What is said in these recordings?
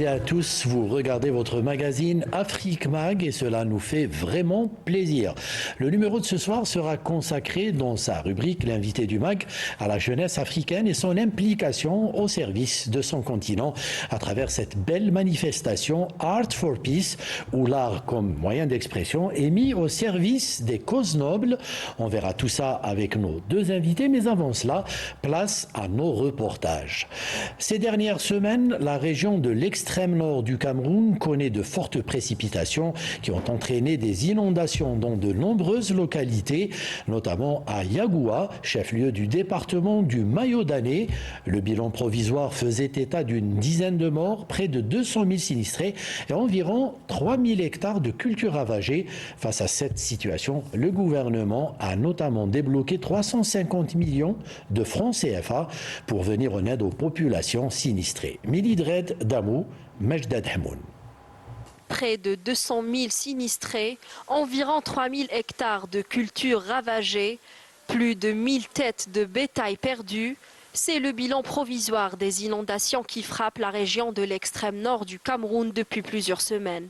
Et à tous, vous regardez votre magazine Afrique Mag et cela nous fait vraiment plaisir. Le numéro de ce soir sera consacré dans sa rubrique L'invité du Mag à la jeunesse africaine et son implication au service de son continent à travers cette belle manifestation Art for Peace où l'art comme moyen d'expression est mis au service des causes nobles. On verra tout ça avec nos deux invités, mais avant cela, place à nos reportages. Ces dernières semaines, la région de l'extrême nord du Cameroun connaît de fortes précipitations qui ont entraîné des inondations dans de nombreuses localités, notamment à Yagoua, chef-lieu du département du Mayo-Danné. Le bilan provisoire faisait état d'une dizaine de morts, près de 200 000 sinistrés et environ 3 000 hectares de cultures ravagées. Face à cette situation, le gouvernement a notamment débloqué 350 millions de francs CFA pour venir en aide aux populations sinistrées. Mélidred Damou, Mejdad Hamoun. Près de 200 000 sinistrés, environ 3 000 hectares de cultures ravagées, plus de 1000 têtes de bétail perdues. C'est le bilan provisoire des inondations qui frappent la région de l'extrême nord du Cameroun depuis plusieurs semaines.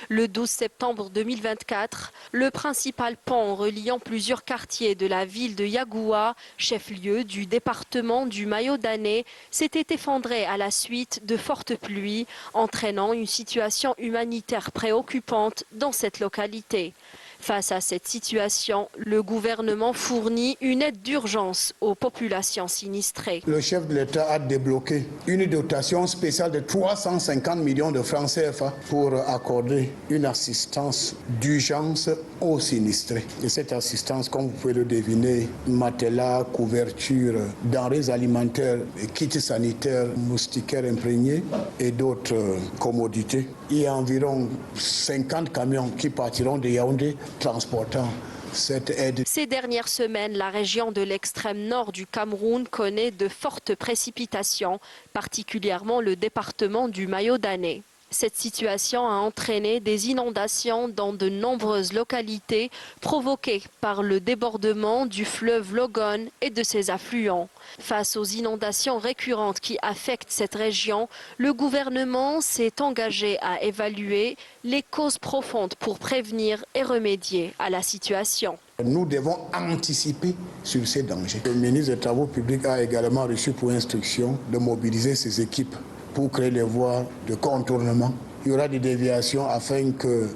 Le 12 septembre 2024, le principal pont reliant plusieurs quartiers de la ville de Yagoua, chef-lieu du département du Mayo-Danné, s'était effondré à la suite de fortes pluies, entraînant une situation humanitaire préoccupante dans cette localité. Face à cette situation, le gouvernement fournit une aide d'urgence aux populations sinistrées. Le chef de l'État a débloqué une dotation spéciale de 350 millions de francs CFA pour accorder une assistance d'urgence aux sinistrés. Et cette assistance, comme vous pouvez le deviner, matelas, couverture, denrées alimentaires, kits sanitaires, moustiquaires imprégnés et d'autres commodités. Il y a environ 50 camions qui partiront de Yaoundé transportant cette aide. Ces dernières semaines, la région de l'extrême nord du Cameroun connaît de fortes précipitations, particulièrement le département du Mayo-Danné. Cette situation a entraîné des inondations dans de nombreuses localités provoquées par le débordement du fleuve Logone et de ses affluents. Face aux inondations récurrentes qui affectent cette région, le gouvernement s'est engagé à évaluer les causes profondes pour prévenir et remédier à la situation. Nous devons anticiper sur ces dangers. Le ministre des Travaux publics a également reçu pour instruction de mobiliser ses équipes pour créer les voies de contournement. Il y aura des déviations afin que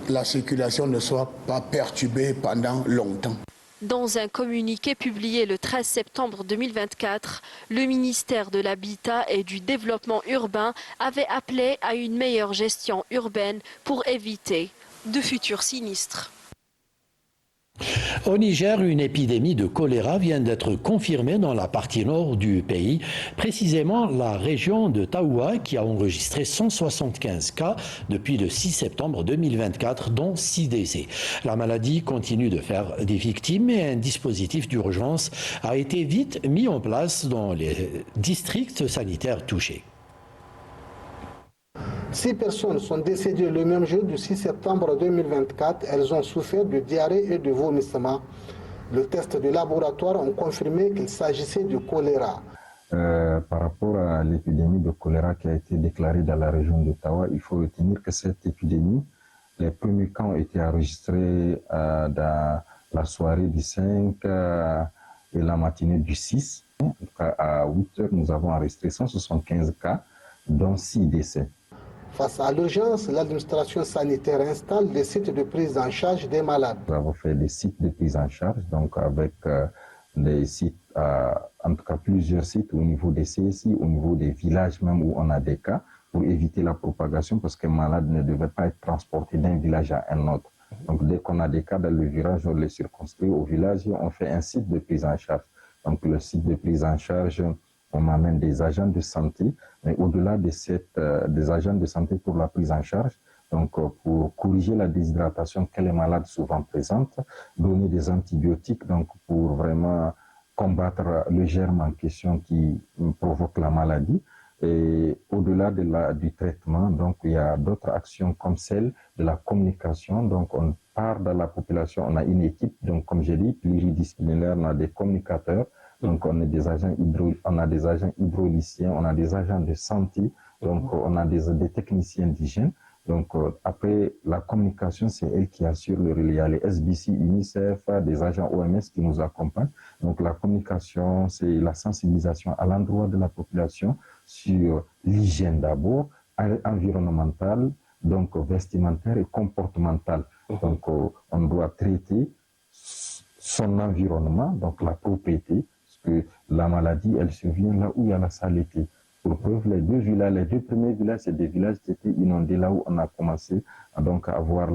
la circulation ne soit pas perturbée pendant longtemps. Dans un communiqué publié le 13 septembre 2024, le ministère de l'Habitat et du Développement urbain avait appelé à une meilleure gestion urbaine pour éviter de futurs sinistres. Au Niger, une épidémie de choléra vient d'être confirmée dans la partie nord du pays, précisément la région de Taoua qui a enregistré 175 cas depuis le 6 septembre 2024, dont 6 décès. La maladie continue de faire des victimes et un dispositif d'urgence a été vite mis en place dans les districts sanitaires touchés. 6 personnes sont décédées le même jour du 6 septembre 2024. Elles ont souffert de diarrhée et de vomissement. Le test de laboratoire ont confirmé qu'il s'agissait de choléra. Par rapport à l'épidémie de choléra qui a été déclarée dans la région de Tawa, il faut retenir que cette épidémie, les premiers cas ont été enregistrés dans la soirée du 5 et la matinée du 6. À 8 heures, nous avons enregistré 175 cas, dont 6 décès. Face à l'urgence, l'administration sanitaire installe des sites de prise en charge des malades. Nous avons fait des sites de prise en charge, donc avec des sites, en tout cas plusieurs sites au niveau des CSI, au niveau des villages même où on a des cas, pour éviter la propagation, parce qu'un malade ne devait pas être transporté d'un village à un autre. Donc dès qu'on a des cas dans le village, on les circonscrit au village et on fait un site de prise en charge. Donc le site de prise en charge, on amène des agents de santé, mais au-delà des agents de santé pour la prise en charge, donc pour corriger la déshydratation que les malades souvent présentent, donner des antibiotiques donc pour vraiment combattre le germe en question qui provoque la maladie. Et au-delà du traitement, donc il y a d'autres actions comme celle de la communication. Donc on part dans la population, on a une équipe, donc comme j'ai dit, pluridisciplinaire, on a des communicateurs. Donc on a des agents hydroliciens, on a des agents de santé, Donc, on a des techniciens d'hygiène. Donc, après, la communication, c'est elle qui assure le relais. Il y a les SBC, UNICEF, des agents OMS qui nous accompagnent. Donc, la communication, c'est la sensibilisation à l'endroit de la population sur l'hygiène d'abord, environnementale, donc vestimentaire et comportementale. Donc, on doit traiter son environnement, donc la propriété, parce que la maladie, elle survient là où il y a la saleté. Pour preuve, les deux premiers villages, c'est des villages qui étaient inondés, là où on a commencé donc, à voir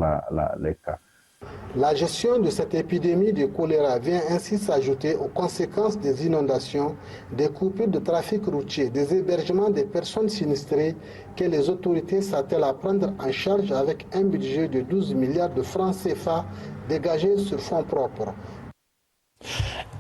les cas. La gestion de cette épidémie de choléra vient ainsi s'ajouter aux conséquences des inondations, des coupures de trafic routier, des hébergements des personnes sinistrées que les autorités s'attellent à prendre en charge avec un budget de 12 milliards de francs CFA dégagés sur fonds propres.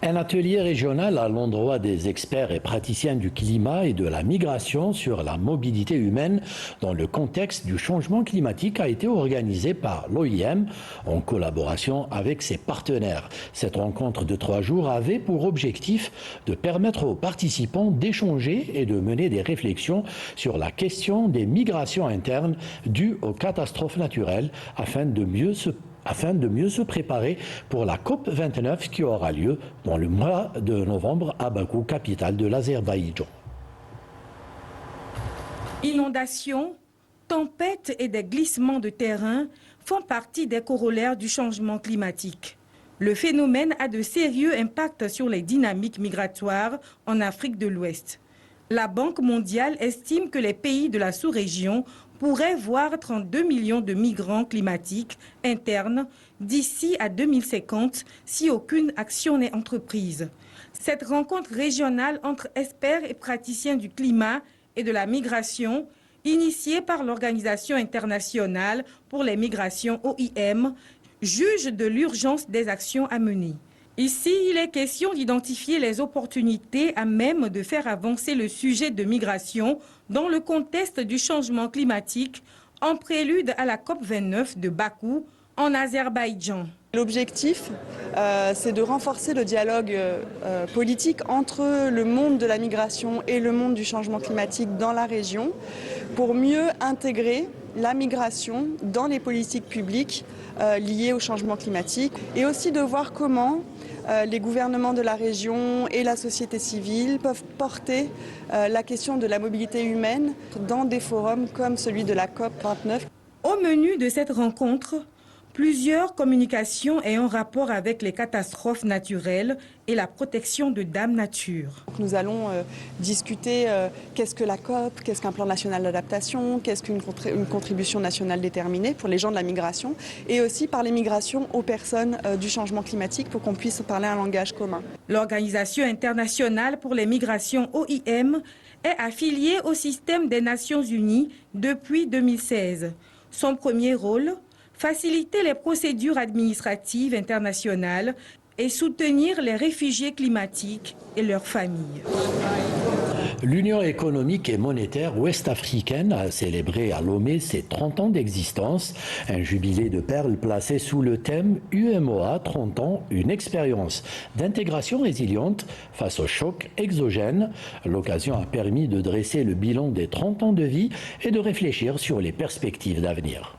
Un atelier régional à l'endroit des experts et praticiens du climat et de la migration sur la mobilité humaine dans le contexte du changement climatique a été organisé par l'OIM en collaboration avec ses partenaires. Cette rencontre de 3 jours avait pour objectif de permettre aux participants d'échanger et de mener des réflexions sur la question des migrations internes dues aux catastrophes naturelles afin de mieux se préparer pour la COP29 qui aura lieu dans le mois de novembre à Bakou, capitale de l'Azerbaïdjan. Inondations, tempêtes et des glissements de terrain font partie des corollaires du changement climatique. Le phénomène a de sérieux impacts sur les dynamiques migratoires en Afrique de l'Ouest. La Banque mondiale estime que les pays de la sous-région pourrait voir 32 millions de migrants climatiques internes d'ici à 2050 si aucune action n'est entreprise. Cette rencontre régionale entre experts et praticiens du climat et de la migration, initiée par l'Organisation internationale pour les migrations OIM, juge de l'urgence des actions à mener. Ici, il est question d'identifier les opportunités à même de faire avancer le sujet de migration dans le contexte du changement climatique en prélude à la COP29 de Bakou en Azerbaïdjan. L'objectif, c'est de renforcer le dialogue politique entre le monde de la migration et le monde du changement climatique dans la région pour mieux intégrer la migration dans les politiques publiques liées au changement climatique et aussi de voir comment les gouvernements de la région et la société civile peuvent porter la question de la mobilité humaine dans des forums comme celui de la COP29. Au menu de cette rencontre, plusieurs communications ayant rapport avec les catastrophes naturelles et la protection de Dame Nature. Nous allons discuter qu'est-ce que la COP, qu'est-ce qu'un plan national d'adaptation, qu'est-ce qu'une contribution nationale déterminée pour les gens de la migration et aussi par les migrations aux personnes du changement climatique pour qu'on puisse parler un langage commun. L'Organisation internationale pour les migrations OIM est affiliée au système des Nations Unies depuis 2016. Son premier rôle, faciliter les procédures administratives internationales et soutenir les réfugiés climatiques et leurs familles. L'Union économique et monétaire ouest-africaine a célébré à Lomé ses 30 ans d'existence, un jubilé de perles placé sous le thème UMOA 30 ans, une expérience d'intégration résiliente face aux chocs exogènes. L'occasion a permis de dresser le bilan des 30 ans de vie et de réfléchir sur les perspectives d'avenir.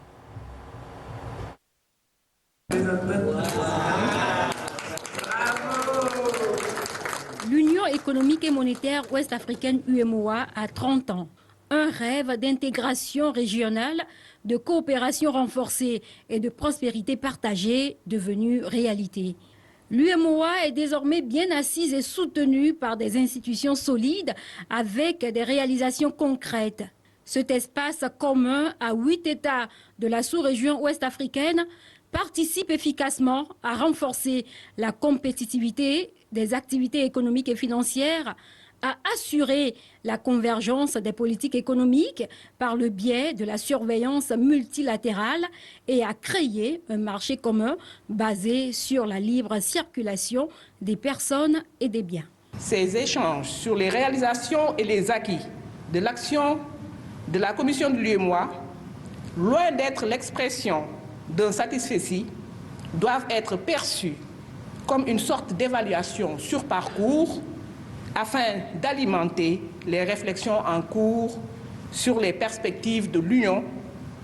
L'Union économique et monétaire ouest-africaine UMOA a 30 ans. Un rêve d'intégration régionale, de coopération renforcée et de prospérité partagée devenu réalité. L'UMOA est désormais bien assise et soutenue par des institutions solides avec des réalisations concrètes. Cet espace commun à 8 États de la sous-région ouest-africaine participe efficacement à renforcer la compétitivité des activités économiques et financières, à assurer la convergence des politiques économiques par le biais de la surveillance multilatérale et à créer un marché commun basé sur la libre circulation des personnes et des biens. Ces échanges sur les réalisations et les acquis de l'action de la Commission de l'UMOA, loin d'être l'expression d'un satisfecit, doivent être perçus comme une sorte d'évaluation sur parcours afin d'alimenter les réflexions en cours sur les perspectives de l'Union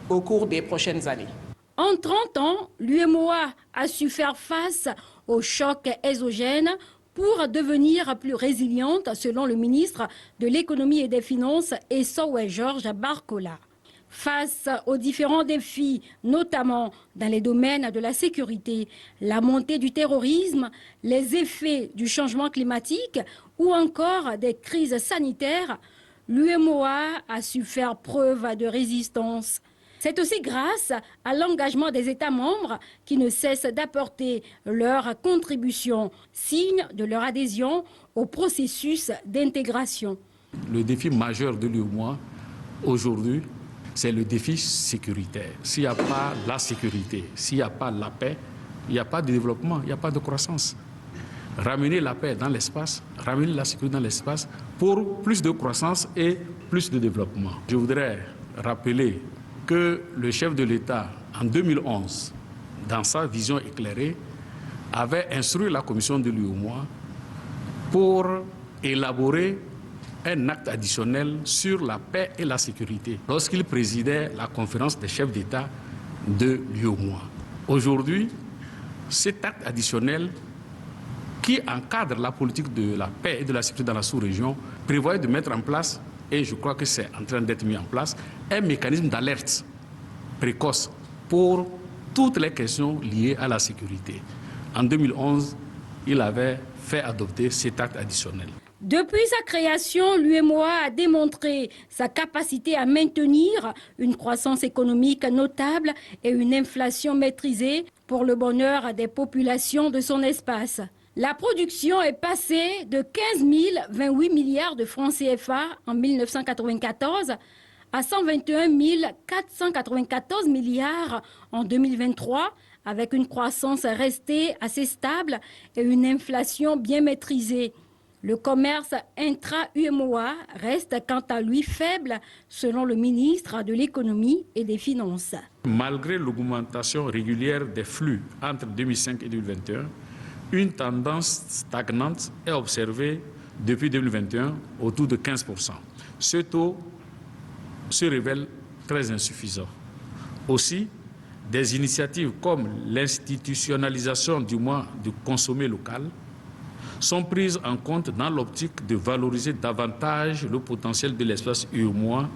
au cours des prochaines années. En 30 ans, l'UEMOA a su faire face aux chocs exogènes pour devenir plus résiliente, selon le ministre de l'Économie et des Finances, Essowe Georges Barcola. Face aux différents défis, notamment dans les domaines de la sécurité, la montée du terrorisme, les effets du changement climatique ou encore des crises sanitaires, l'UEMOA a su faire preuve de résistance. C'est aussi grâce à l'engagement des États membres qui ne cessent d'apporter leur contribution, signe de leur adhésion au processus d'intégration. Le défi majeur de l'UEMOA aujourd'hui, c'est le défi sécuritaire. S'il n'y a pas la sécurité, s'il n'y a pas la paix, il n'y a pas de développement, il n'y a pas de croissance. Ramener la paix dans l'espace, ramener la sécurité dans l'espace pour plus de croissance et plus de développement. Je voudrais rappeler que le chef de l'État, en 2011, dans sa vision éclairée, avait instruit la commission de l'UEMOA pour élaborer un acte additionnel sur la paix et la sécurité lorsqu'il présidait la conférence des chefs d'État de l'UEMOA. Aujourd'hui, cet acte additionnel qui encadre la politique de la paix et de la sécurité dans la sous-région prévoit de mettre en place, et je crois que c'est en train d'être mis en place, un mécanisme d'alerte précoce pour toutes les questions liées à la sécurité. En 2011, il avait fait adopter cet acte additionnel. Depuis sa création, l'UEMOA a démontré sa capacité à maintenir une croissance économique notable et une inflation maîtrisée pour le bonheur des populations de son espace. La production est passée de 15 028 milliards de francs CFA en 1994 à 121 494 milliards en 2023, avec une croissance restée assez stable et une inflation bien maîtrisée. Le commerce intra-UEMOA reste quant à lui faible, selon le ministre de l'Économie et des Finances. Malgré l'augmentation régulière des flux entre 2005 et 2021, une tendance stagnante est observée depuis 2021 autour de 15%. Ce taux se révèle très insuffisant. Aussi, des initiatives comme l'institutionnalisation du mois du consommé local sont prises en compte dans l'optique de valoriser davantage le potentiel de l'espace UEMOA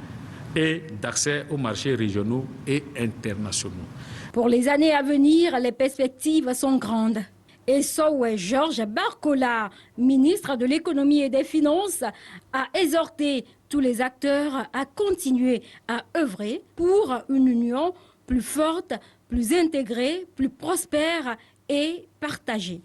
et d'accès aux marchés régionaux et internationaux. Pour les années à venir, les perspectives sont grandes. Essowe Georges Barcola, ministre de l'Économie et des Finances, a exhorté tous les acteurs à continuer à œuvrer pour une union plus forte, plus intégrée, plus prospère et partagée.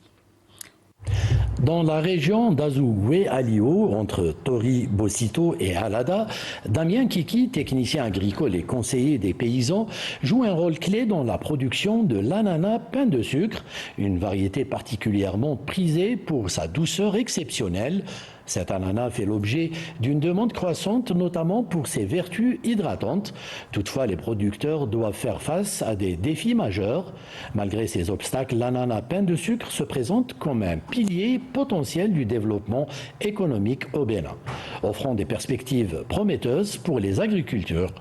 Dans la région d'Azoué-Alio, entre Tori-Bosito et Alada, Damien Kiki, technicien agricole et conseiller des paysans, joue un rôle clé dans la production de l'ananas pain de sucre, une variété particulièrement prisée pour sa douceur exceptionnelle. Cet ananas fait l'objet d'une demande croissante, notamment pour ses vertus hydratantes. Toutefois, les producteurs doivent faire face à des défis majeurs. Malgré ces obstacles, l'ananas pain de sucre se présente comme un pilier potentiel du développement économique au Bénin, offrant des perspectives prometteuses pour les agriculteurs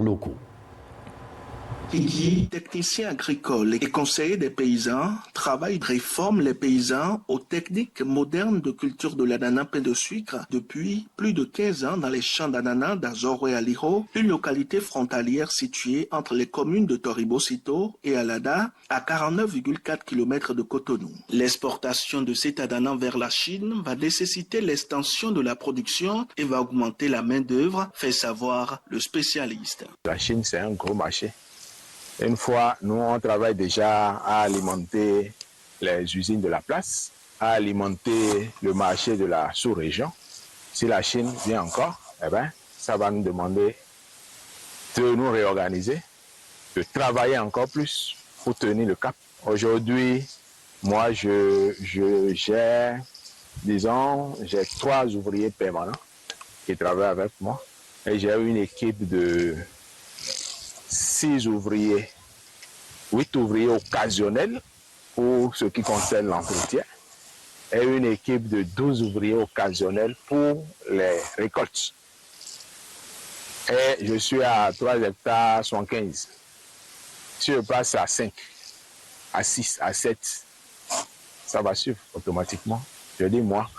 locaux. Kiki, technicien agricole et conseiller des paysans, travaille, réforme les paysans aux techniques modernes de culture de l'ananas pain de sucre depuis plus de 15 ans dans les champs d'ananas d'Azoué-Alio, une localité frontalière située entre les communes de Tori-Bosito et Alada, à 49,4 km de Cotonou. L'exportation de cet ananas vers la Chine va nécessiter l'extension de la production et va augmenter la main-d'œuvre, fait savoir le spécialiste. La Chine, c'est un gros marché. Une fois, nous, on travaille déjà à alimenter les usines de la place, à alimenter le marché de la sous-région. Si la Chine vient encore, eh ben, ça va nous demander de nous réorganiser, de travailler encore plus pour tenir le cap. Aujourd'hui, moi, j'ai 3 ouvriers permanents qui travaillent avec moi et j'ai une équipe de 6 ouvriers, 8 ouvriers occasionnels pour ce qui concerne l'entretien et une équipe de 12 ouvriers occasionnels pour les récoltes. et je suis à 3 hectares 75. Si je passe à 5, à 6, à 7, ça va suivre automatiquement. Je dis moi,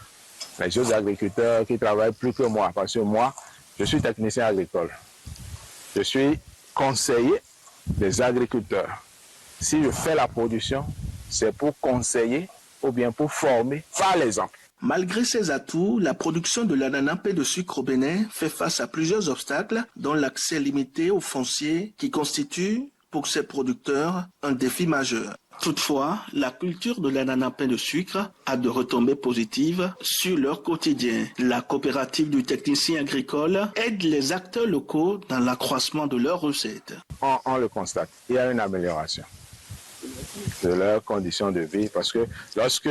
les autres agriculteurs qui travaillent plus que moi, parce que moi, je suis technicien agricole. Je suis conseiller des agriculteurs. Si je fais la production, c'est pour conseiller ou bien pour former par l'exemple. Malgré ses atouts, la production de l'ananas paix de sucre au Bénin fait face à plusieurs obstacles, dont l'accès limité au foncier qui constitue, pour ces producteurs, un défi majeur. Toutefois, la culture de l'ananas pain de sucre a de retombées positives sur leur quotidien. La coopérative du technicien agricole aide les acteurs locaux dans l'accroissement de leurs recettes. On le constate, il y a une amélioration de leurs conditions de vie parce que lorsque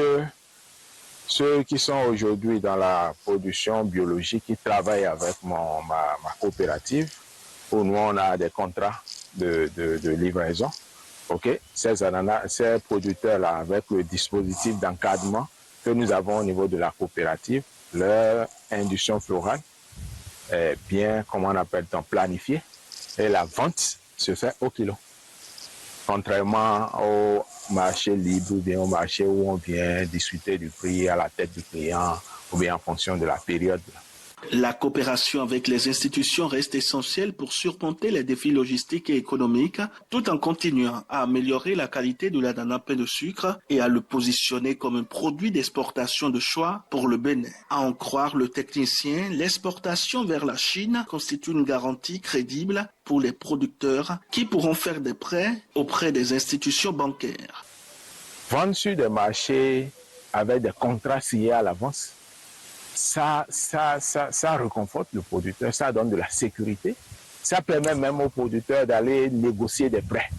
ceux qui sont aujourd'hui dans la production biologique, qui travaillent avec ma coopérative, où nous on a des contrats de livraison, okay. Ces producteurs-là, avec le dispositif d'encadrement que nous avons au niveau de la coopérative, leur induction florale est bien, comment on appelle-t-on, planifiée, et la vente se fait au kilo. Contrairement au marché libre ou bien au marché où on vient discuter du prix à la tête du client ou bien en fonction de la période. La coopération avec les institutions reste essentielle pour surmonter les défis logistiques et économiques, tout en continuant à améliorer la qualité de l'ananas pain de sucre et à le positionner comme un produit d'exportation de choix pour le Bénin. À en croire le technicien, l'exportation vers la Chine constitue une garantie crédible pour les producteurs qui pourront faire des prêts auprès des institutions bancaires. Vendre sur des marchés avec des contrats signés à l'avance, ça réconforte le producteur, ça donne de la sécurité. Ça permet même au producteur d'aller négocier des prêts.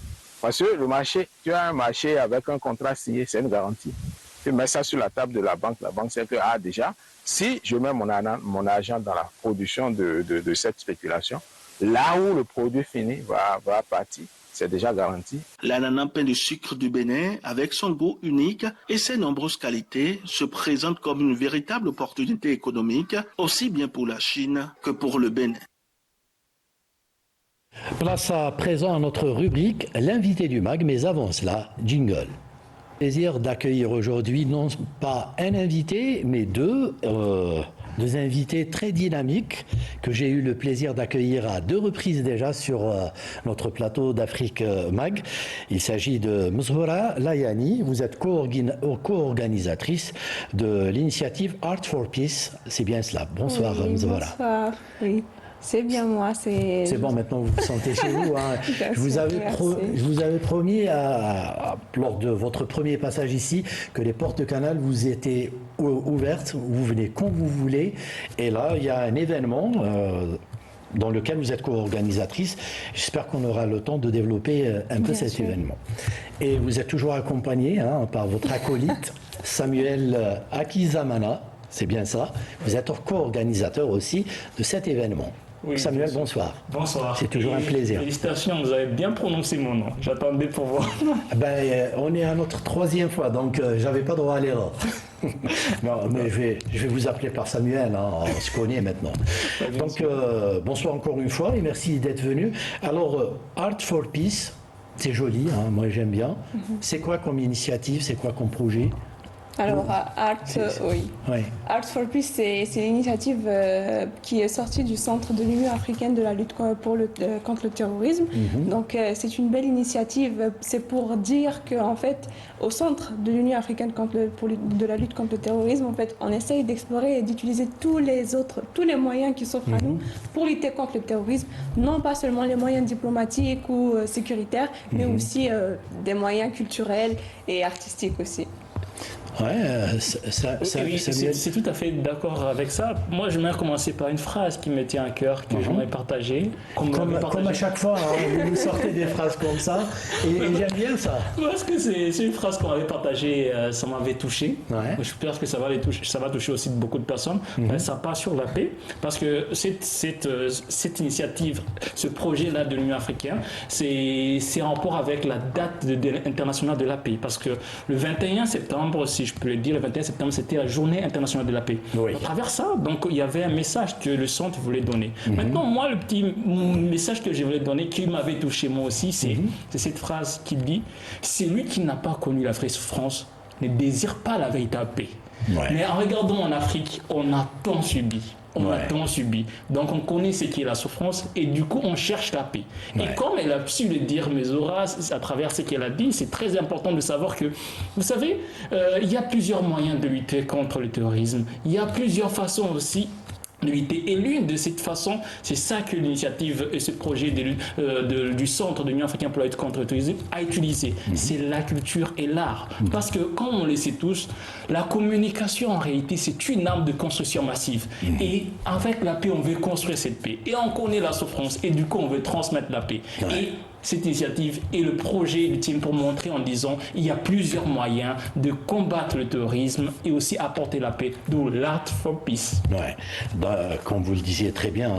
Parce que le marché, tu as un marché avec un contrat signé, c'est une garantie. Tu mets ça sur la table de la banque sait que déjà, si je mets mon argent dans la production de cette spéculation, là où le produit fini va partir, c'est déjà garanti. L'ananas pain de sucre du Bénin, avec son goût unique et ses nombreuses qualités, se présente comme une véritable opportunité économique, aussi bien pour la Chine que pour le Bénin. Place à présent à notre rubrique, l'invité du MAG, mais avant cela, jingle. Plaisir d'accueillir aujourd'hui non pas un invité, mais deux invités très dynamiques que j'ai eu le plaisir d'accueillir à 2 reprises déjà sur notre plateau d'Afrique MAG. Il s'agit de Mzora Layani, vous êtes co-organisatrice de l'initiative Art for Peace, c'est bien cela. Bonsoir oui, Mzora. Bonsoir, oui. C'est bien moi, c'est bon, maintenant vous vous sentez chez vous. Hein. Je vous avais promis lors de votre premier passage ici que les portes de canal vous étaient ouvertes, vous venez quand vous voulez. Et là, il y a un événement dans lequel vous êtes co-organisatrice. J'espère qu'on aura le temps de développer un peu cet événement. Et vous êtes toujours accompagnée par votre acolyte Samuel Akizamana. C'est bien ça. Vous êtes co-organisateur aussi de cet événement. Oui, Samuel, bonsoir. Bonsoir. C'est toujours un plaisir. Félicitations, vous avez bien prononcé mon nom. J'attendais pour voir. On est à notre 3e fois, donc j'avais pas droit à l'erreur. Non, mais je vais vous appeler par Samuel, on se connaît maintenant. Donc, bonsoir encore une fois et merci d'être venu. Alors, Art for Peace, c'est joli, moi j'aime bien. C'est quoi comme initiative, c'est quoi comme projet ? Alors, Art for Peace, c'est l'initiative qui est sortie du centre de l'Union africaine de la lutte contre le terrorisme. Donc, c'est une belle initiative. C'est pour dire qu'en fait, au centre de l'Union africaine de la lutte contre le terrorisme, en fait, on essaye d'explorer et d'utiliser tous les moyens qui s'offrent à nous pour lutter contre le terrorisme. Non pas seulement les moyens diplomatiques ou sécuritaires, mais aussi des moyens culturels et artistiques aussi. C'est tout à fait d'accord avec ça. Moi, j'aimerais commencer par une phrase qui me tient à cœur, que j'aimerais partager. Comme à chaque fois, vous nous sortez des phrases comme ça, et j'aime bien ça. Parce que c'est une phrase qu'on avait partagée, ça m'avait touché. J'espère que ça va toucher aussi beaucoup de personnes. Ça part sur la paix, parce que cette initiative, ce projet-là de l'Union africaine, c'est en rapport avec la date internationale de la paix. Parce que le 21 septembre, si je peux le dire, le 21 septembre, c'était la journée internationale de la paix. Oui. À travers ça, donc, il y avait un message que le centre voulait donner. Maintenant, moi, le petit message que je voulais donner, qui m'avait touché moi aussi, c'est cette phrase qui dit « Celui qui n'a pas connu la vraie souffrance ne désire pas la véritable paix. » Mais en regardant en Afrique, on a tant subi. On a tant subi. Donc on connaît ce qu'est la souffrance et du coup on cherche la paix. Et comme elle a su le dire, Mesora, à travers ce qu'elle a dit, c'est très important de savoir que, vous savez, il y a plusieurs moyens de lutter contre le terrorisme. Il y a plusieurs façons aussi de lutter. Et l'une de ces façons, c'est ça que l'initiative et ce projet du Centre de l'Union africaine pour la lutte contre le terrorisme a utilisé. C'est la culture et l'art. Parce que, comme on le sait tous, la communication en réalité, c'est une arme de construction massive. Et avec la paix, on veut construire cette paix. Et on connaît la souffrance. Et du coup, on veut transmettre la paix. Et cette initiative et le projet ultime pour montrer en disant il y a plusieurs moyens de combattre le terrorisme et aussi apporter la paix, d'où l'Art for Peace. Comme vous le disiez très bien,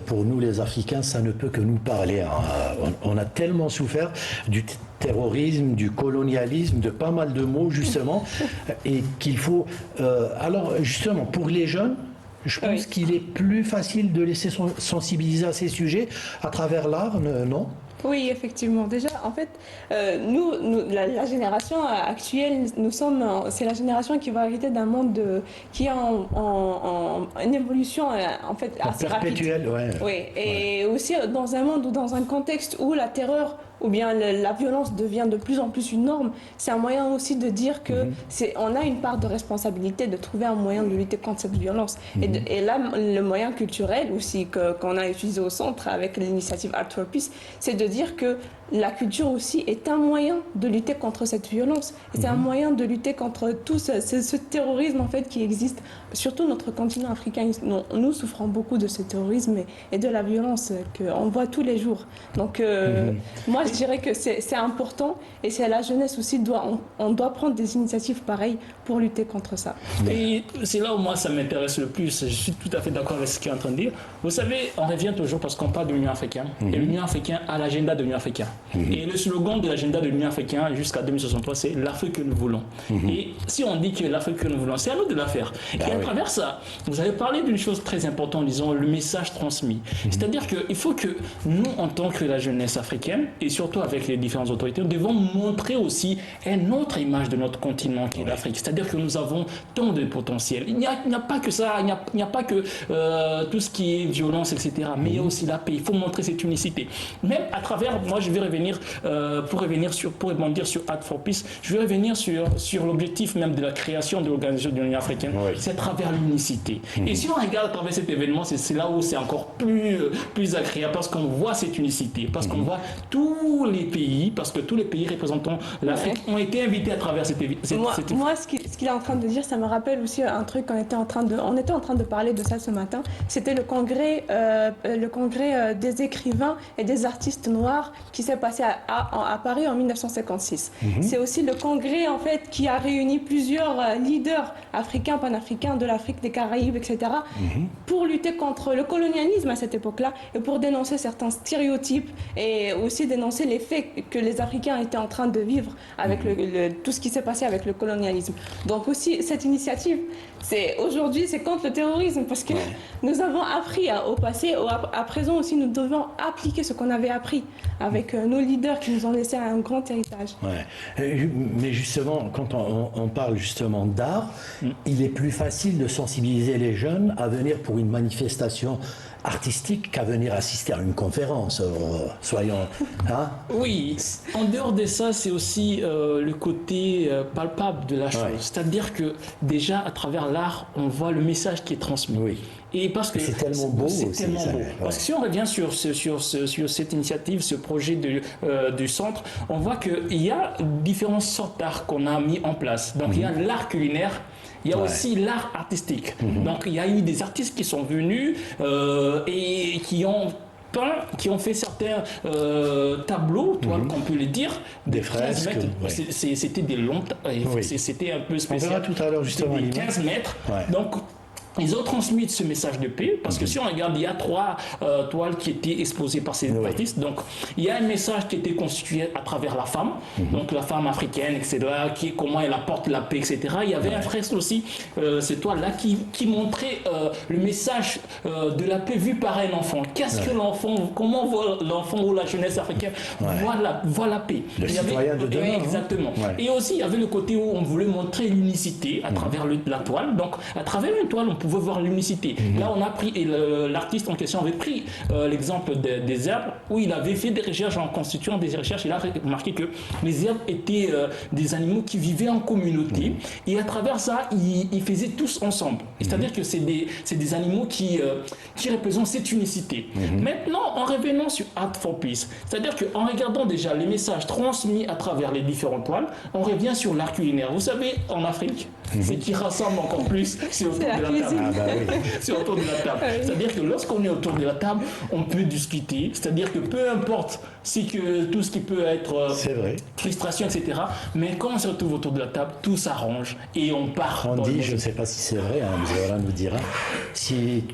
pour nous les Africains, ça ne peut que nous parler. On a tellement souffert du terrorisme, du colonialisme, de pas mal de mots justement, et qu'il faut... alors justement, pour les jeunes, je pense qu'il est plus facile de laisser sensibiliser à ces sujets à travers l'art, non ? Oui, effectivement. Déjà, en fait, nous la génération actuelle, c'est la génération qui va hériter d'un monde qui est en évolution en fait assez perpétuelle, rapide. Oui, et aussi dans un monde ou dans un contexte où la terreur ou bien la violence devient de plus en plus une norme, c'est un moyen aussi de dire que on a une part de responsabilité de trouver un moyen de lutter contre cette violence. Et là, le moyen culturel aussi qu'on a utilisé au centre avec l'initiative Art for Peace, c'est de dire que la culture aussi est un moyen de lutter contre cette violence. Et c'est un moyen de lutter contre tout ce terrorisme en fait qui existe, surtout notre continent africain. Nous souffrons beaucoup de ce terrorisme et de la violence qu'on voit tous les jours. Donc moi je dirais que c'est important et c'est la jeunesse aussi, on doit prendre des initiatives pareilles pour lutter contre ça. Et c'est là où moi ça m'intéresse le plus. Je suis tout à fait d'accord avec ce qu'il est en train de dire. Vous savez, on revient toujours parce qu'on parle de l'Union africaine. Et l'Union africaine a l'agenda de l'Union africaine. Et le slogan de l'agenda de l'Union africaine jusqu'à 2063, c'est l'Afrique que nous voulons. Et si on dit que l'Afrique que nous voulons, c'est à nous de la faire. Et à travers ça, vous avez parlé d'une chose très importante, disons, le message transmis. C'est-à-dire qu'il faut que nous, en tant que la jeunesse africaine, et surtout avec les différentes autorités, nous devons montrer aussi une autre image de notre continent qui est l'Afrique. C'est-à-dire que nous avons tant de potentiel. Il n'y a pas que ça, il n'y a pas que tout ce qui est violence, etc. Mais il y a aussi la paix. Il faut montrer cette unicité. Même à travers, moi je vais revenir, pour rebondir sur Art for Peace, je vais revenir sur l'objectif même de la création de l'organisation de l'Union africaine. C'est à travers l'unicité. Et si on regarde à travers cet événement, c'est là où c'est encore plus agréable parce qu'on voit cette unicité, parce qu'on voit tous les pays, parce que tous les pays représentant l'Afrique ont été invités à travers cette événement. Moi, ce qu'il est en train de dire, ça me rappelle aussi un truc on était en train de parler de ça ce matin. C'était le congrès des écrivains et des artistes noirs qui s'est passé à Paris en 1956. C'est aussi le congrès en fait qui a réuni plusieurs leaders africains, panafricains, de l'Afrique, des Caraïbes, etc. Pour lutter contre le colonialisme à cette époque-là et pour dénoncer certains stéréotypes et aussi dénoncer les faits que les Africains étaient en train de vivre avec tout ce qui s'est passé avec le colonialisme. Donc aussi cette initiative, aujourd'hui c'est contre le terrorisme parce que nous avons appris au passé, à présent aussi nous devons appliquer ce qu'on avait appris avec nos leaders qui nous ont laissé un grand héritage. Mais justement, quand on parle justement d'art, il est plus facile de sensibiliser les jeunes à venir pour une manifestation artistique qu'à venir assister à une conférence, soyons... Hein? Oui, en dehors de ça, c'est aussi le côté palpable de la chose. C'est-à-dire que déjà, à travers l'art, on voit le message qui est transmis. Et parce que c'est tellement beau. C'est tellement beau. Parce que si on revient sur cette initiative, ce projet du centre, on voit qu'il y a différentes sortes d'art qu'on a mis en place. Donc il y a l'art culinaire, il y a aussi l'art artistique. Donc il y a eu des artistes qui sont venus et qui ont fait certains tableaux, qu'on peut les dire, des fresques. C'était des longs, c'était un peu spécial. On verra tout à l'heure justement. Des 15 mètres. Donc Ils ont transmis ce message de paix, parce que si on regarde, il y a 3 toiles qui étaient exposées par ces artistes. Donc, il y a un message qui était constitué à travers la femme, donc la femme africaine, etc., comment elle apporte la paix, etc. Il y avait un fresque aussi, cette toile-là, qui montrait le message de la paix vu par un enfant. Qu'est-ce que l'enfant, comment voit l'enfant ou la jeunesse africaine voit la paix. Le citoyen de demain. Exactement. Et aussi, il y avait le côté où on voulait montrer l'unicité à travers la toile. Donc, à travers une toile, on pouvait voir l'unicité. Là, on a pris, et l'artiste en question avait pris l'exemple des herbes, où il avait fait des recherches en constituant des recherches. Il a remarqué que les herbes étaient des animaux qui vivaient en communauté, et à travers ça, ils faisaient tous ensemble. C'est-à-dire que c'est des animaux qui représentent cette unicité. Maintenant, en revenant sur Art for Peace, c'est-à-dire qu'en regardant déjà les messages transmis à travers les différentes toiles, on revient sur l'art culinaire. Vous savez, en Afrique, ce qui rassemble encore plus, c'est autour de la table. C'est autour de la table. C'est-à-dire que lorsqu'on est autour de la table, on peut discuter. C'est-à-dire que peu importe tout ce qui peut être frustration, etc. Mais quand on se retrouve autour de la table, tout s'arrange et on part. On dit, je ne sais pas si c'est vrai, Zéora nous dira, si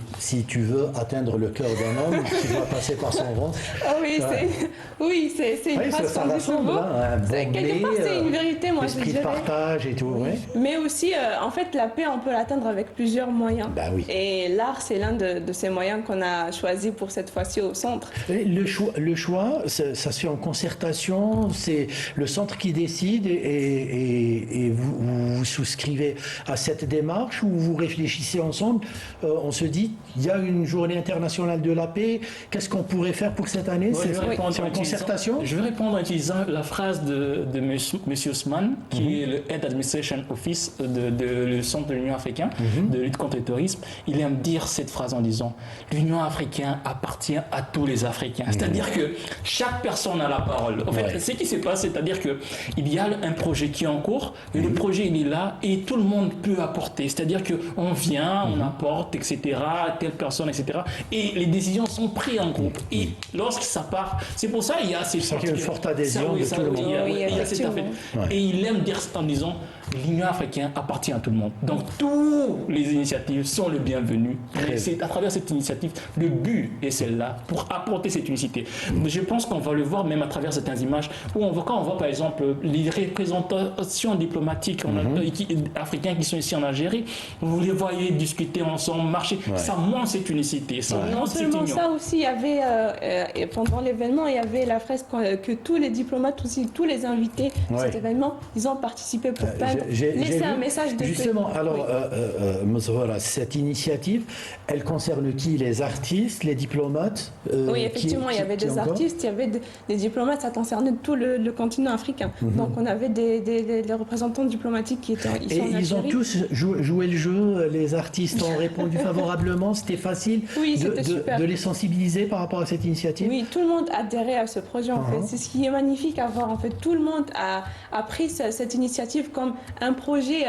tu veux atteindre le cœur d'un homme, tu dois passer par son ventre. Ah oui, c'est une phrase qu'on dit souvent. Quelque part, c'est une vérité, moi je dirais. Esprit de partage et tout, Mais aussi, en fait, la paix, on peut l'atteindre avec plusieurs moyens. Et l'art, c'est l'un de ces moyens qu'on a choisi pour cette fois-ci au centre. Et le choix, ça se fait en concertation, c'est le centre qui décide et vous souscrivez à cette démarche ou vous réfléchissez ensemble, on se dit, il y a une journée internationale de la paix, qu'est-ce qu'on pourrait faire pour cette année? C'est en concertation? Je vais répondre en utilisant la phrase de M. Ousmane, qui est le Head Administration Office du Centre de l'Union africaine de lutte contre le terrorisme. Il aime dire cette phrase en disant « L'Union africaine appartient à tous les Africains ». C'est-à-dire que chaque personne a la parole. En fait, ce qui se passe, c'est-à-dire qu'il y a un projet qui est en cours, et le projet il est là, et tout le monde peut apporter. C'est-à-dire qu'on vient, on apporte, etc., telle personne, etc. Et les décisions sont prises en groupe. Et lorsque ça part, c'est pour ça qu'il y a ces une forte adhésion de tout le monde. Et il aime dire ça en disant l'Union africaine appartient à tout le monde. Donc, toutes les initiatives sont les bienvenues. C'est à travers cette initiative, le but est celle-là, pour apporter cette unicité. Je pense qu'on va le voir même à travers certaines images, où quand on voit par exemple les représentations diplomatiques africaines qui sont ici en Algérie, vous les voyez discuter ensemble, marcher, ça montre cette unicité. Non seulement ça aussi, il y avait, pendant l'événement, il y avait la fresque que tous les diplomates, aussi tous les invités de cet événement, ils ont participé pour laisser un message de justement, paix. Alors, voilà, cette initiative, elle concerne qui? Les artistes, les diplomates? Oui, effectivement, il y avait des artistes, il y avait des diplomates, ça concernait tout le continent africain. Donc, on avait des représentants diplomatiques qui étaient ici en Algérie. Ils ont tous joué le jeu, les artistes ont répondu favorablement, c'était facile de les sensibiliser par rapport à cette initiative? Oui, tout le monde adhérait à ce projet, en fait. C'est ce qui est magnifique à voir, en fait. Tout le monde a pris cette initiative comme un projet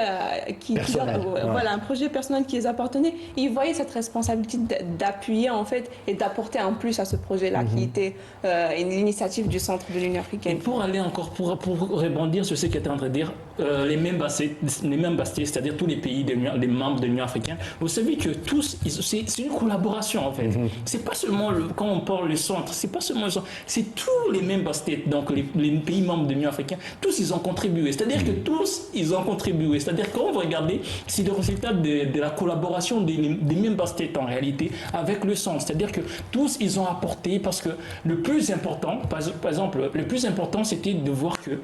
un projet personnel qui les appartenait. Ils voyaient cette responsabilité d'appuyer en fait et d'apporter un plus à ce projet-là qui était une initiative du Centre de l'Union africaine. Et pour aller encore pour rebondir sur ce qu'était en train de dire, les mêmes bastiers, c'est-à-dire tous les pays les membres de l'Union africaine, vous savez que tous, c'est une collaboration en fait. C'est pas seulement quand on parle le centre, c'est pas seulement le centre, c'est tous les mêmes bastiers, donc les pays membres de l'Union africaine, tous ils ont contribué. C'est-à-dire que tous ils ont contribué. C'est-à-dire qu'on va regarder, c'est le résultat de la collaboration des mêmes bastiers en réalité avec le centre. C'est-à-dire que tous ils ont apporté parce que le plus important, par exemple, le plus important c'était de voir que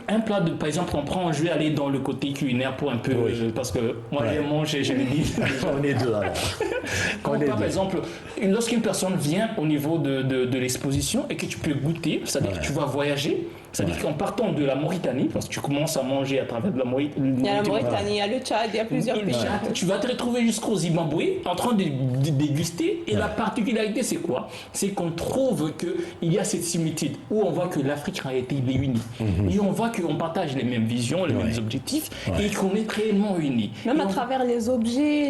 un plat par exemple, je vais aller dans le côté culinaire pour un peu, parce que moi j'ai mangé, je l'ai dit. On est deux alors. Par exemple, lorsqu'une personne vient au niveau de l'exposition et que tu peux goûter, c'est-à-dire que tu vas voyager, c'est-à-dire qu'en partant de la Mauritanie, parce que tu commences à manger à travers de la Mauritanie. Il y a la Mauritanie, il y a le Tchad, il y a plusieurs pays. Tu vas te retrouver jusqu'au Zimbabwe en train de déguster. Et la particularité, c'est quoi? C'est qu'on trouve qu'il y a cette similitude où on voit que l'Afrique a été unie. Et on voit qu'on partage les mêmes visions, les mêmes objectifs et qu'on est réellement unis. Même à travers les objets,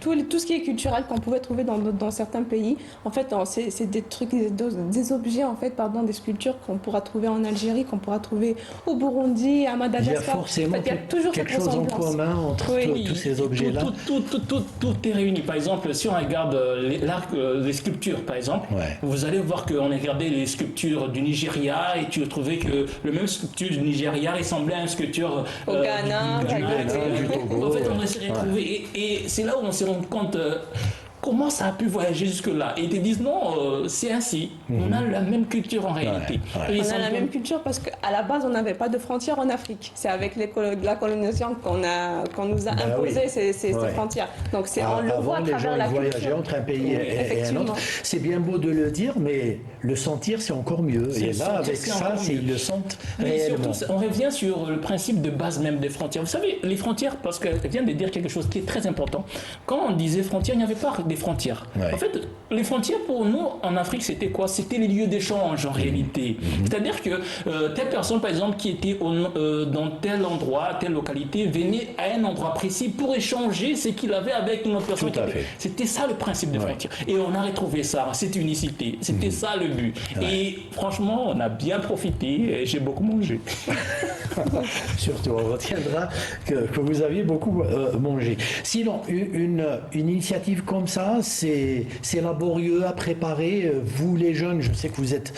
tout ce qui est culturel qu'on pouvait trouver dans certains pays. En fait, c'est des trucs, des objets, en fait, des sculptures qu'on pourra trouver en Algérie qu'on pourra trouver au Burundi, à Madagascar. Il y a forcément toujours quelque chose en commun entre tous ces objets-là. Tout est réuni. Par exemple, si on regarde les sculptures, par exemple, vous allez voir qu'on a regardé les sculptures du Nigeria et tu trouvais que le même sculpture du Nigeria ressemblait à une sculpture au Ghana, du Togo. En fait, on s'est retrouvés et c'est là où on s'est rendu compte comment ça a pu voyager jusque-là. Et ils te disent non, c'est ainsi. On a la même culture en réalité. On a la même culture parce qu'à la base, on n'avait pas de frontières en Afrique. C'est avec la colonisation qu'on nous a imposé ces frontières. Donc on le voit à travers la culture. Voyager entre un pays et un autre. C'est bien beau de le dire, mais le sentir, c'est encore mieux. Et là, avec ça, ils le sentent réellement. Surtout, on revient sur le principe de base même des frontières. Vous savez, les frontières, parce qu'elle vient de dire quelque chose qui est très important. Quand on disait frontières, il n'y avait pas des frontières. En fait, les frontières pour nous en Afrique, c'était quoi? C'était les lieux d'échange en réalité. C'est-à-dire que telle personne, par exemple, qui était dans tel endroit, telle localité, venait à un endroit précis pour échanger ce qu'il avait avec une autre personne. C'était ça le principe des frontières. Et on a retrouvé ça, cette unicité. C'était ça le but. Et franchement, on a bien profité et j'ai beaucoup mangé. Surtout, on retiendra que vous aviez beaucoup mangé. Sinon, une initiative comme ça, c'est laborieux à préparer. Vous, les jeunes, je sais que vous êtes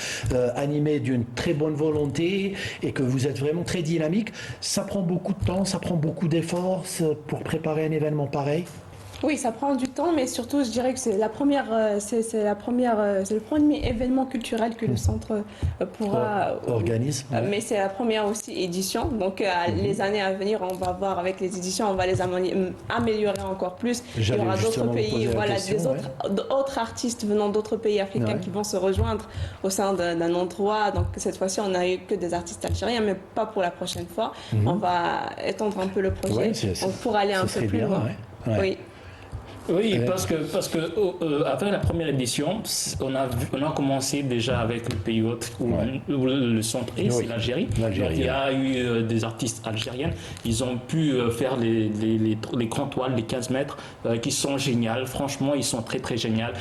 animés d'une très bonne volonté et que vous êtes vraiment très dynamique. Ça prend beaucoup de temps, ça prend beaucoup d'efforts pour préparer un événement pareil? Oui, ça prend du temps, mais surtout, je dirais que c'est le premier événement culturel que le centre organise. Mais c'est la première aussi édition. Donc, les années à venir, on va voir avec les éditions, on va les améliorer encore plus. Il y aura d'autres pays, autres artistes venant d'autres pays africains qui vont se rejoindre au sein d'un endroit. Donc, cette fois-ci, on n'a eu que des artistes algériens, mais pas pour la prochaine fois. On va étendre un peu le projet pour aller un peu plus loin. Oui. Oui, parce que après la première édition, on a commencé déjà avec le pays hôte où le centre est, c'est l'Algérie. Il y a eu des artistes algériens, ils ont pu faire les grandes toiles, les 15 mètres, qui sont géniales. Franchement, ils sont très très géniales.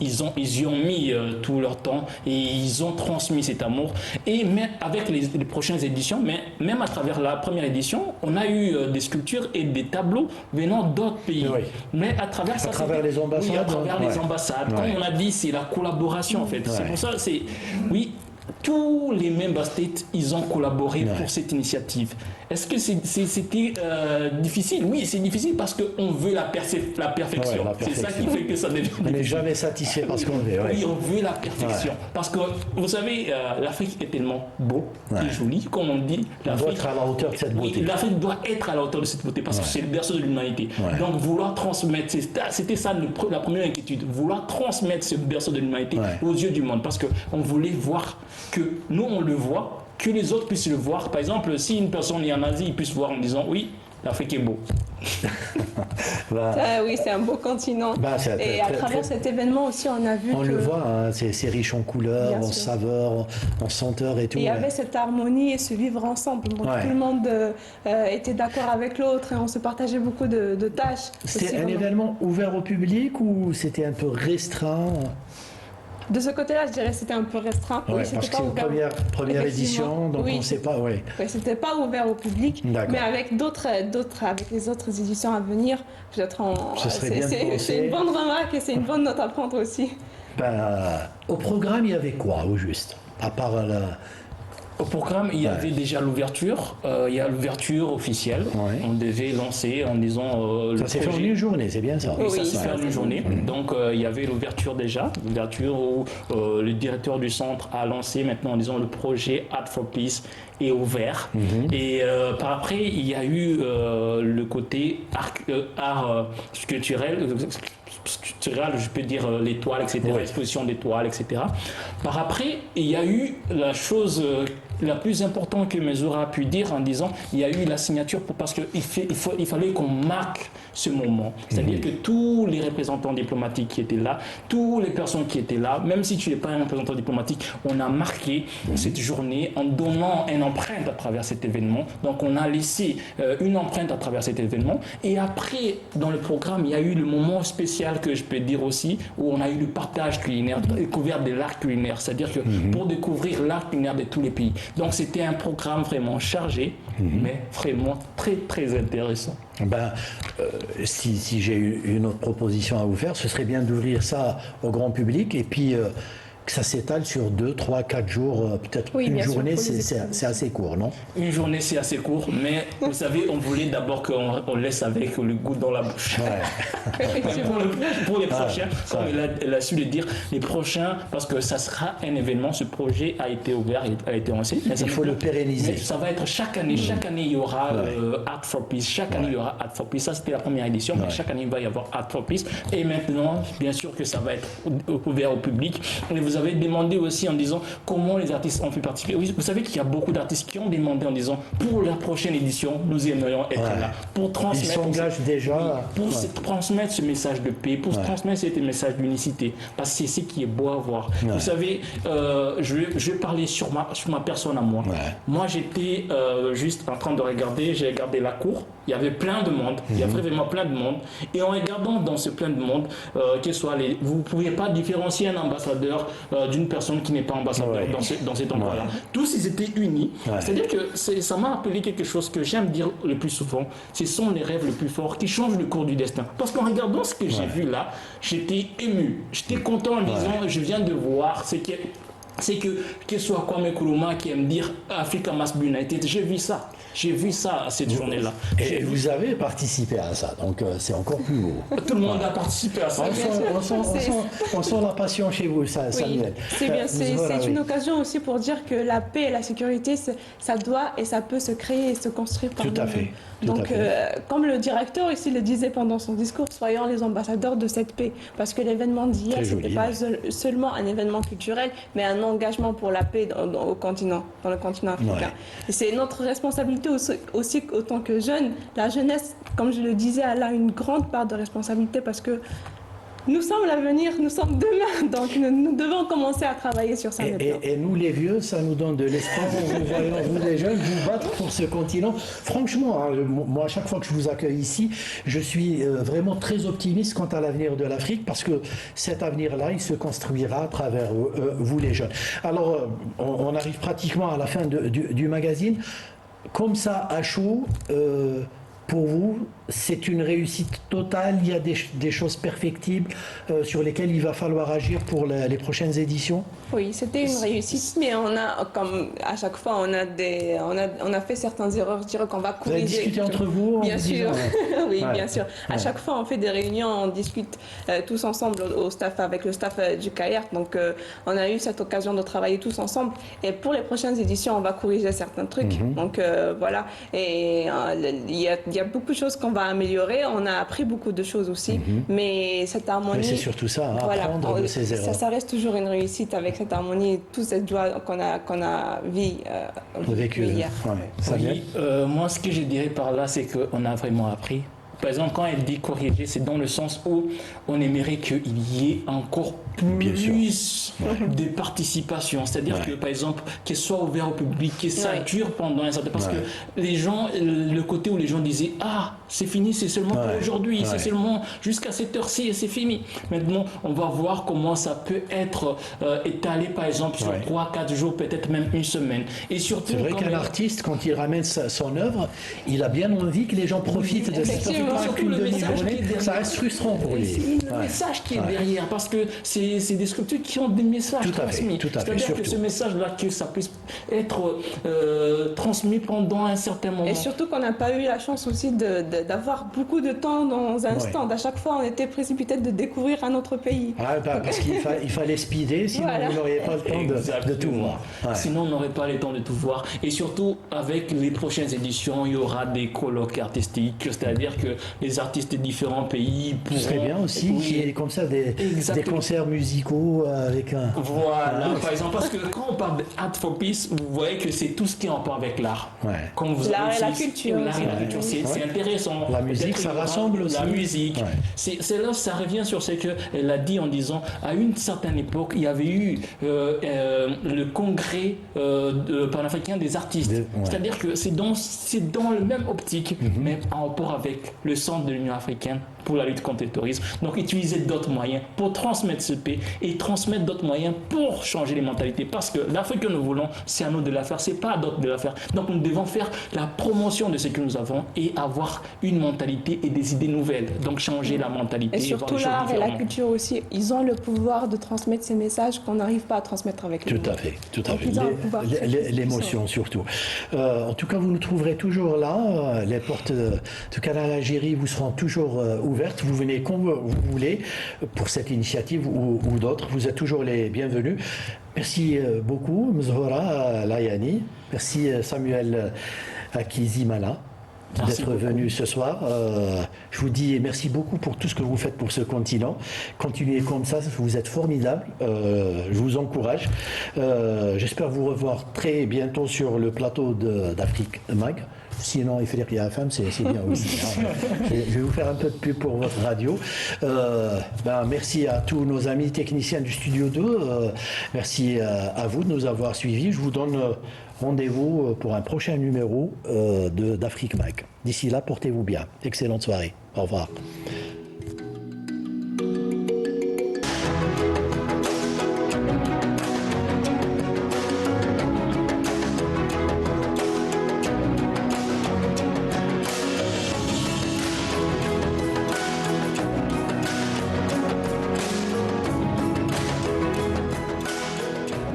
Ils y ont mis tout leur temps et ils ont transmis cet amour. Et même avec les prochaines éditions, mais même à travers la première édition, on a eu des sculptures et des tableaux venant d'autres pays. Mais à travers les ambassades. Oui, à travers les ambassades. Comme on a dit, c'est la collaboration en fait. C'est pour ça, tous les member states, ils ont collaboré pour cette initiative. Est-ce que c'était difficile? Oui, c'est difficile parce qu'on veut la perfection. C'est ça qui fait que ça devient difficile. On n'est jamais satisfait parce qu'on veut. Oui, on veut la perfection. Parce que, vous savez, l'Afrique est tellement beau et jolie, comme on dit. L'Afrique doit être à la hauteur de cette beauté. L'Afrique doit être à la hauteur de cette beauté parce que c'est le berceau de l'humanité. Donc, vouloir transmettre, c'était ça la première inquiétude, vouloir transmettre ce berceau de l'humanité aux yeux du monde. Parce qu'on voulait voir que nous, on le voit, que les autres puissent le voir. Par exemple, si une personne est en Asie, ils puissent voir en disant oui, l'Afrique est beau. Oui, c'est un beau continent. Et à travers cet événement aussi, on a vu on le voit, c'est riche en couleurs, en saveurs, en senteurs et tout. Il y avait cette harmonie et ce vivre ensemble. Donc tout le monde était d'accord avec l'autre et on se partageait beaucoup de tâches. C'était un événement ouvert au public ou c'était un peu restreint? De ce côté-là, je dirais que c'était un peu restreint. Parce que c'est une première édition, donc on ne sait pas. C'était pas ouvert au public, mais avec avec les autres éditions à venir, peut-être c'est une bonne remarque et c'est une bonne note à prendre aussi. Au programme, il y avait quoi au juste? À part Au programme, il y avait déjà l'ouverture. Il y a l'ouverture officielle. On devait lancer en disant... ça s'est fait en une journée, c'est bien ça? Oui, ça s'est fait en une journée. Donc, il y avait l'ouverture déjà. L'ouverture où le directeur du centre a lancé maintenant en disant le projet Art for Peace est ouvert. Et par après, il y a eu le côté art culturel, je peux dire les toiles, etc., l'exposition des toiles, etc. Par après, il y a eu la chose la plus importante que Mesura a pu dire en disant il y a eu la signature parce qu'il fallait qu'on marque ce moment. C'est-à-dire que tous les représentants diplomatiques qui étaient là, toutes les personnes qui étaient là, même si tu n'es pas un représentant diplomatique, on a marqué cette journée en donnant une empreinte à travers cet événement. Donc on a laissé une empreinte à travers cet événement. Et après, dans le programme, il y a eu le moment spécial spécial que je peux dire aussi, où on a eu le partage culinaire, découverte de l'art culinaire, c'est-à-dire que pour découvrir l'art culinaire de tous les pays. Donc c'était un programme vraiment chargé, mais vraiment très très intéressant. Si j'ai une autre proposition à vous faire, ce serait bien d'ouvrir ça au grand public et puis que ça s'étale sur 2, 3, 4 jours, peut-être une journée, c'est assez court, non? Une journée, c'est assez court, mais vous savez, on voulait d'abord qu'on laisse avec le goût dans la bouche. Pour les prochains, comme elle a su le dire, les prochains, parce que ça sera un événement, ce projet a été ouvert, a été lancé. Il faut le pérenniser. Mais ça va être chaque année il y aura Art for Peace, chaque année il y aura Art for Peace. Ça, c'était la première édition, mais chaque année il va y avoir Art for Peace. Et maintenant, bien sûr que ça va être ouvert au public. Et vous avez demandé aussi en disant comment les artistes ont pu participer. Oui, vous savez qu'il y a beaucoup d'artistes qui ont demandé en disant pour la prochaine édition, nous aimerions être là. Pour transmettre, ils s'engagent déjà. Pour transmettre ce message de paix, pour transmettre ce message d'unicité. Parce que c'est ce qui est beau à voir. Vous savez, je vais parler sur ma personne à moi. Moi, j'étais juste en train de regarder, j'ai regardé la cour. Il y avait plein de monde, il y avait vraiment plein de monde. Et en regardant dans ce plein de monde, vous ne pouviez pas différencier un ambassadeur d'une personne qui n'est pas ambassadeur dans cet endroit-là. Tous, ils étaient unis. C'est-à-dire que ça m'a rappelé quelque chose que j'aime dire le plus souvent. Ce sont les rêves les plus forts qui changent le cours du destin. Parce qu'en regardant ce que j'ai vu là, j'étais ému. J'étais content en disant, je viens de voir ce qui est... C'est que ce soit Kwame Nkrumah qui aime dire Africa must be united, j'ai vu ça cette journée-là. Et vous avez participé à ça, donc c'est encore plus beau. Tout le monde a participé à ça. On sent la passion chez vous, Samuel. C'est bien, c'est une occasion aussi pour dire que la paix et la sécurité, ça doit et ça peut se créer et se construire par nous. Tout à fait. Donc, comme le directeur ici le disait pendant son discours, soyons les ambassadeurs de cette paix. Parce que l'événement d'hier, ce n'était pas seulement un événement culturel, mais un engagement pour la paix dans le continent africain. Et c'est notre responsabilité aussi autant que jeunes. La jeunesse, comme je le disais, elle a une grande part de responsabilité parce que nous sommes l'avenir, nous sommes demain, donc nous devons commencer à travailler sur ça maintenant. Et nous les vieux, ça nous donne de l'espoir. Vous voyez, vous les jeunes, vous battre pour ce continent. Franchement, moi, à chaque fois que je vous accueille ici, je suis vraiment très optimiste quant à l'avenir de l'Afrique, parce que cet avenir-là, il se construira à travers vous les jeunes. Alors, on arrive pratiquement à la fin du magazine. Comme ça, à chaud, pour vous, c'est une réussite totale? Il y a des choses perfectibles sur lesquelles il va falloir agir pour les prochaines éditions? Oui, c'était une réussite, mais on a, comme à chaque fois, on a fait certaines erreurs. Je dirais qu'on va corriger. Vous avez discuté entre vous? Bien sûr, oui, bien sûr. À chaque fois, on fait des réunions, on discute tous ensemble avec le staff du CAIRT. Donc, on a eu cette occasion de travailler tous ensemble. Et pour les prochaines éditions, on va corriger certains trucs. Donc, voilà. Et il y a beaucoup de choses qu'on va améliorer. On a appris beaucoup de choses aussi. Mais cette harmonie... Mais c'est surtout ça, apprendre de ses erreurs. Ça reste toujours une réussite avec cette harmonie et toute cette joie qu'on a vécue hier. Moi, ce que je dirais par là, c'est qu'on a vraiment appris. Par exemple, quand elle dit corriger, c'est dans le sens où on aimerait qu'il y ait encore plus de participation. C'est-à-dire que, par exemple, qu'elle soit ouverte au public, que ça dure pendant un certain temps. Parce que les gens, le côté où les gens disaient « Ah, c'est fini, c'est seulement pour aujourd'hui, c'est seulement jusqu'à cette heure-ci et c'est fini. » Maintenant, on va voir comment ça peut être étalé, par exemple, sur 3-4 jours, peut-être même une semaine. Et surtout, c'est vrai qu'un artiste, quand il ramène son œuvre, il a bien envie que les gens profitent de cette œuvre. Surtout le message qui est derrière. Ça reste frustrant pour lui. C'est le message qui est derrière, parce que c'est des sculptures qui ont des messages transmis. C'est-à-dire que ce message-là, que ça puisse être transmis pendant un certain moment. Et surtout qu'on n'a pas eu la chance aussi d'avoir beaucoup de temps dans un stand. À chaque fois, on était précipité de découvrir un autre pays. Parce qu'il fallait speeder, sinon vous n'auriez pas le temps de tout voir. Sinon, on n'aurait pas le temps de tout voir. Et surtout, avec les prochaines éditions, il y aura des colloques artistiques, c'est-à-dire que les artistes des différents pays pourront... Ce serait bien aussi qu'il y ait comme ça des concerts musicaux avec un... Voilà, par exemple, parce que quand on parle d'Art for Peace, vous voyez que c'est tout ce qui est en rapport avec l'art. L'art et la culture. L'art et la culture, c'est intéressant. La musique, ça rassemble aussi. La musique. C'est là, ça revient sur ce qu'elle a dit en disant, à une certaine époque, il y avait eu le congrès panafricain des artistes. C'est-à-dire que c'est dans le même optique, mais en rapport avec le centre de l'Union africaine pour la lutte contre le terrorisme. Donc utiliser d'autres moyens pour transmettre ce paix et transmettre d'autres moyens pour changer les mentalités. Parce que l'Afrique que nous voulons, c'est à nous de la faire, c'est pas à d'autres de la faire. Donc nous devons faire la promotion de ce que nous avons et avoir une mentalité et des idées nouvelles. Donc changer la mentalité. Et surtout l'art et la culture aussi, ils ont le pouvoir de transmettre ces messages qu'on n'arrive pas à transmettre avec les mots. Tout à fait. L'émotion surtout. En tout cas, vous nous trouverez toujours là. Les portes du canal Algérie vous seront toujours ouvertes. Vous venez quand vous voulez pour cette initiative ou d'autres. Vous êtes toujours les bienvenus. Merci beaucoup, Mzhora Layani. Merci Samuel Akizimana d'être venu ce soir. Je vous dis merci beaucoup pour tout ce que vous faites pour ce continent. Continuez comme ça, vous êtes formidables. Je vous encourage. J'espère vous revoir très bientôt sur le plateau d'Afrique Mag. Sinon, il faut dire qu'il y a FM, c'est bien aussi. Je vais vous faire un peu de pub pour votre radio. Merci à tous nos amis techniciens du Studio 2. Merci à vous de nous avoir suivis. Je vous donne rendez-vous pour un prochain numéro d'Afrique Mag. D'ici là, portez-vous bien. Excellente soirée. Au revoir.